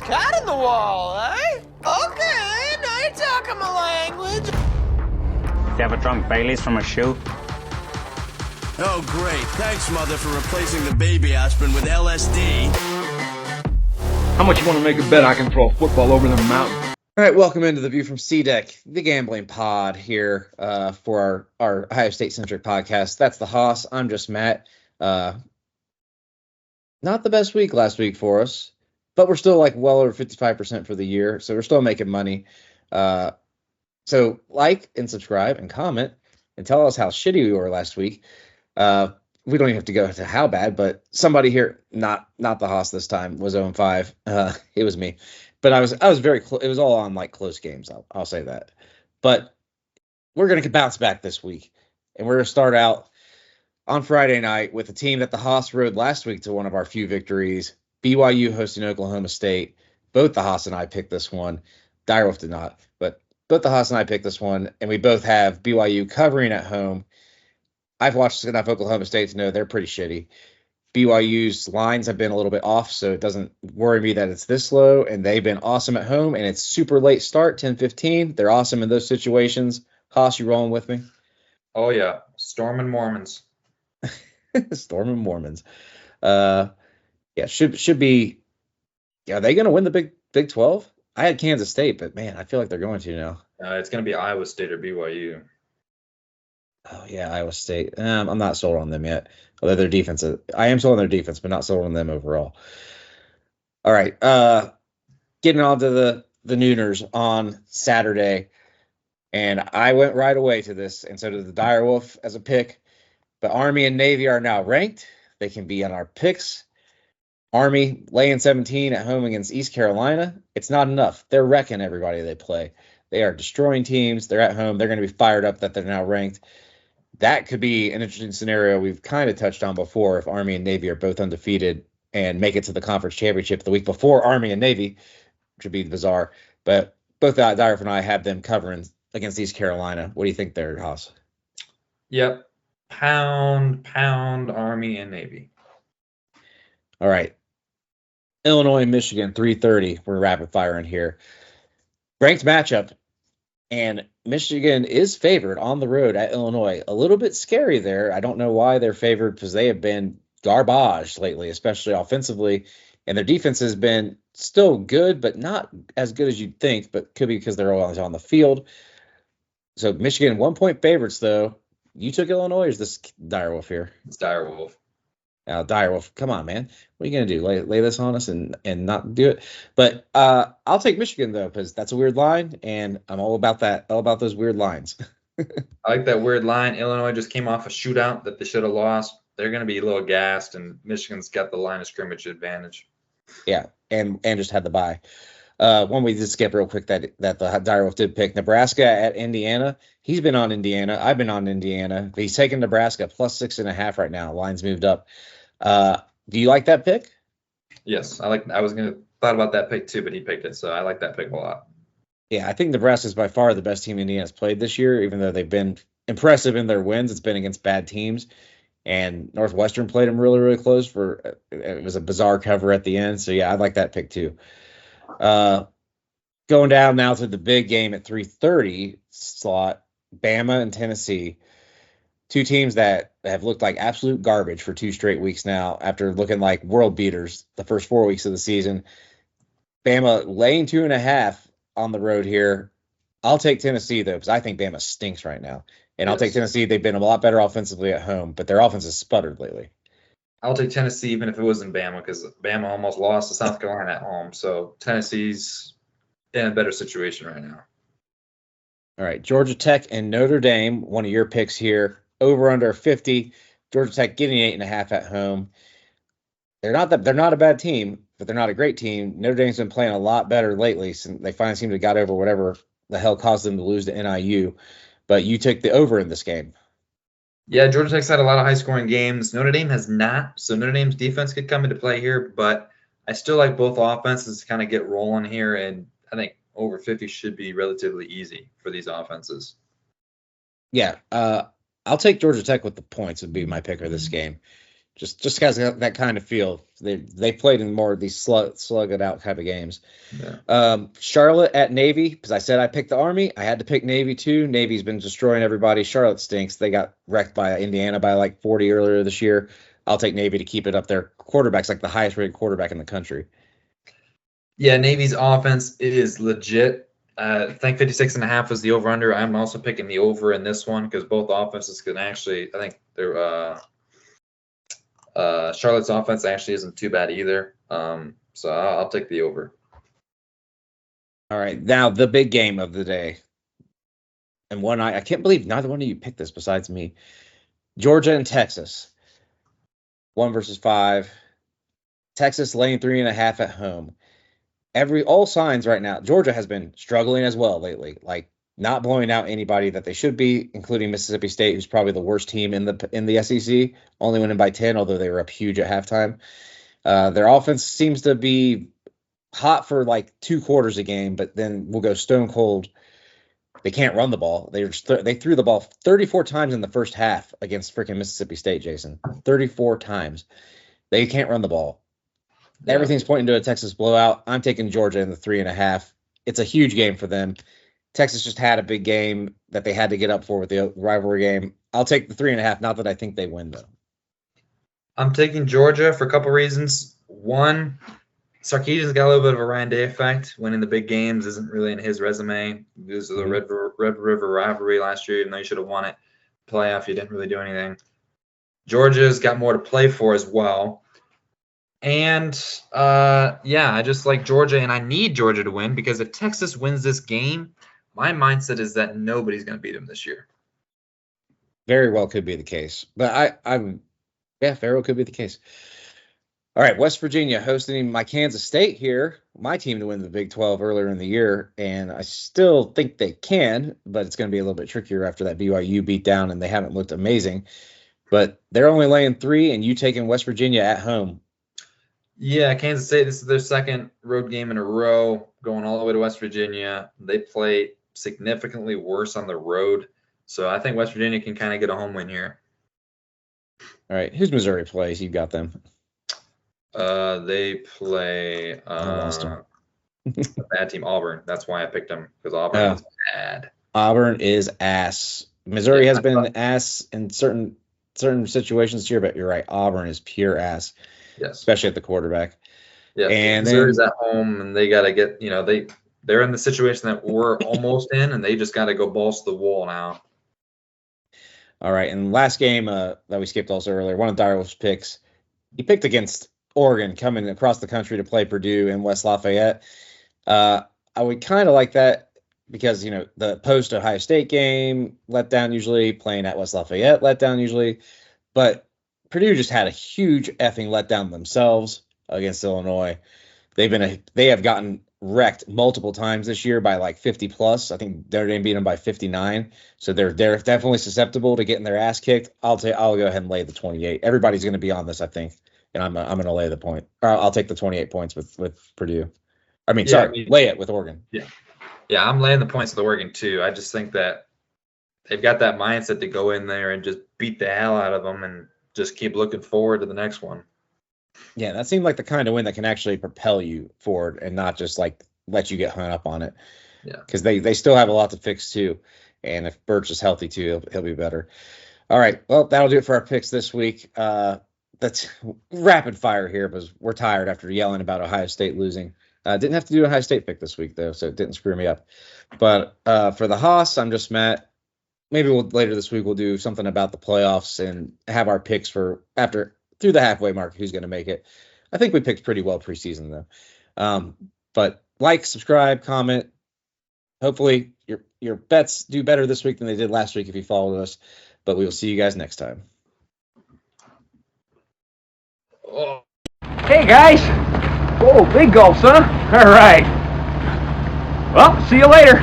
cat in the wall, eh? Okay, now you're talking my language. Do you ever drunk Baileys from a shoe? Oh, great. Thanks, Mother, for replacing the baby aspirin with LSD. How much you want to make a bet I can throw a football over the mountain? All right, welcome into the View from C-Deck, the gambling pod here for our Ohio State-centric podcast. That's the Haas. I'm just Matt. Not the best week last week for us, but we're still like well over 55% for the year, so we're still making money. So like and subscribe and comment and tell us how shitty we were last week. We don't even have to go into how bad, but somebody here, not the Haas this time, was 0-5. It was me. But I was very close. It was all on like close games. I'll say that. But we're going to bounce back this week. And we're going to start out on Friday night with a team that the Haas rode last week to one of our few victories. BYU hosting Oklahoma State. Both the Haas and I picked this one. Direwolf did not. But both the Haas and I picked this one. And we both have BYU covering at home. I've watched enough Oklahoma State to know they're pretty shitty. BYU's lines have been a little bit off, so it doesn't worry me that it's this low, and they've been awesome at home, and it's super late start, 10-15. They're awesome in those situations. Haas, you rolling with me? Oh, yeah. Storming Mormons. Storming Mormons. Yeah, should be. Yeah, are they going to win the Big 12? I had Kansas State, but, man, I feel like they're going to now. It's going to be Iowa State or BYU. Oh, yeah, Iowa State. I'm not sold on them yet. Although their defense, I am sold on their defense, but not sold on them overall. All right, getting on to the Nooners on Saturday, and I went right away to this, and so did the Direwolf as a pick. But Army and Navy are now ranked. They can be on our picks. Army laying 17 at home against East Carolina. It's not enough. They're wrecking everybody they play. They are destroying teams. They're at home. They're going to be fired up that they're now ranked. That could be an interesting scenario we've kind of touched on before if Army and Navy are both undefeated and make it to the conference championship the week before Army and Navy, which would be bizarre. But both Diref and I have them covering against East Carolina. What do you think there, Haas? Yep. Pound, Army and Navy. All right. Illinois and Michigan, 3:30. We're rapid firing here. Ranked matchup. And Michigan is favored on the road at Illinois. A little bit scary there. I don't know why they're favored because they have been garbage lately, especially offensively. And their defense has been still good, but not as good as you'd think, but could be because they're always on the field. So Michigan, 1-point favorites, though. You took Illinois, or is this Direwolf here? It's Direwolf. Now, Direwolf, come on, man. What are you going to do? Lay this on us and not do it? But I'll take Michigan, though, because that's a weird line, and I'm all about that, all about those weird lines. I like that weird line. Illinois just came off a shootout that they should have lost. They're going to be a little gassed, and Michigan's got the line of scrimmage advantage. Yeah, and just had the bye. One we did skip real quick that the Direwolf did pick. Nebraska at Indiana. He's been on Indiana. I've been on Indiana. He's taking Nebraska plus 6.5 right now. Line's moved up. Do you like that pick? Yes, I was going to thought about that pick too, but he picked it, so I like that pick a lot. Yeah, I think Nebraska is by far the best team Indiana's played this year, even though they've been impressive in their wins. It's been against bad teams. And Northwestern played them really, really close. It was a bizarre cover at the end. So, yeah, I like that pick too. Going down now to the big game at 3:30 slot, Bama and Tennessee. Two teams that have looked like absolute garbage for 2 straight weeks now after looking like world beaters the first 4 weeks of the season. Bama laying 2.5 on the road here. I'll take Tennessee, though, because I think Bama stinks right now. And I'll take Tennessee. They've been a lot better offensively at home, but their offense has sputtered lately. I'll take Tennessee even if it wasn't Bama, because Bama almost lost to South Carolina at home. So Tennessee's in a better situation right now. All right, Georgia Tech and Notre Dame, one of your picks here. Over under 50. Georgia Tech getting 8.5 at home. They're not a bad team, but they're not a great team. Notre Dame's been playing a lot better lately since they finally seem to have got over whatever the hell caused them to lose to NIU. But you took the over in this game. Yeah, Georgia Tech's had a lot of high-scoring games. Notre Dame has not, so Notre Dame's defense could come into play here, but I still like both offenses to kind of get rolling here, and I think over 50 should be relatively easy for these offenses. Yeah, I'll take Georgia Tech with the points would be my pick of this game. Just has that kind of feel. They played in more of these slug it out type of games. Yeah. Charlotte at Navy, because I said I picked the Army. I had to pick Navy too. Navy's been destroying everybody. Charlotte stinks. They got wrecked by Indiana by like 40 earlier this year. I'll take Navy to keep it up there. Quarterback's like the highest rated quarterback in the country. Yeah, Navy's offense is legit. I think 56.5 was the over-under. I'm also picking the over in this one because both offenses can actually, I think they're Charlotte's offense actually isn't too bad either. So I'll take the over. All right, now the big game of the day, and one I can't believe neither one of you picked this besides me. Georgia and Texas, 1 versus 5. Texas laying 3.5 at home. All signs right now. Georgia has been struggling as well lately, like not blowing out anybody that they should be, including Mississippi State, who's probably the worst team in the SEC, only winning by 10, although they were up huge at halftime. Their offense seems to be hot for like 2 quarters a game, but then we'll go stone cold. They can't run the ball. They threw the ball 34 times in the first half against freaking Mississippi State, Jason. 34 times. They can't run the ball. Yeah. Everything's pointing to a Texas blowout. I'm taking Georgia in the 3.5. It's a huge game for them. Texas just had a big game that they had to get up for with the rivalry game. I'll take the 3.5. Not that I think they win, though. I'm taking Georgia for a couple reasons. One, Sarkisian's got a little bit of a Ryan Day effect. Winning the big games isn't really in his resume. This is the Red River rivalry last year, even though you should have won it. Playoff, you didn't really do anything. Georgia's got more to play for as well. And, I just like Georgia, and I need Georgia to win because if Texas wins this game, my mindset is that nobody's going to beat them this year. Very well could be the case. But very well could be the case. All right, West Virginia hosting my Kansas State here, my team to win the Big 12 earlier in the year, and I still think they can, but it's going to be a little bit trickier after that BYU beat down, and they haven't looked amazing. But they're only laying 3, and you taking West Virginia at home. Yeah, Kansas State, this is their second road game in a row, going all the way to West Virginia. They play significantly worse on the road, so I think West Virginia can kind of get a home win here. All right, who's Missouri plays? You got them. They play a bad team, Auburn. That's why I picked them, because Auburn is bad. Auburn is ass. Missouri has been ass in certain situations here, but you're right. Auburn is pure ass. Yes. Especially at the quarterback. Yeah. And Missouri's at home, and they got to get, they're in the situation that we're almost in, and they just got to go balls to the wall now. All right. And last game that we skipped also earlier, one of Daryl's picks, he picked against Oregon coming across the country to play Purdue in West Lafayette. I would kind of like that because, the post Ohio State game let down usually, playing at West Lafayette let down usually, but Purdue just had a huge effing letdown themselves against Illinois. They have gotten wrecked multiple times this year by like 50 plus. I think Notre Dame beat them by 59. So they're definitely susceptible to getting their ass kicked. I'll go ahead and lay the 28. Everybody's going to be on this, I think, and I'm going to lay the point. Or I'll take the 28 points with Purdue. Lay it with Oregon. Yeah, I'm laying the points with Oregon too. I just think that they've got that mindset to go in there and just beat the hell out of them and just keep looking forward to the next one. Yeah, that seemed like the kind of win that can actually propel you forward and not just like let you get hung up on it. Yeah, because they still have a lot to fix too, and if Birch is healthy too, he'll be better. All right, well, that'll do it for our picks this week. That's rapid fire here because we're tired after yelling about Ohio State losing. Didn't have to do a Ohio State pick this week though, so it didn't screw me up. But for the Haas, I'm just Matt. Maybe later this week we'll do something about the playoffs and have our picks for through the halfway mark, who's going to make it. I think we picked pretty well preseason though. But like, subscribe, comment. Hopefully your bets do better this week than they did last week if you followed us. But we will see you guys next time. Hey guys! Whoa, big gulps, huh? All right. Well, see you later.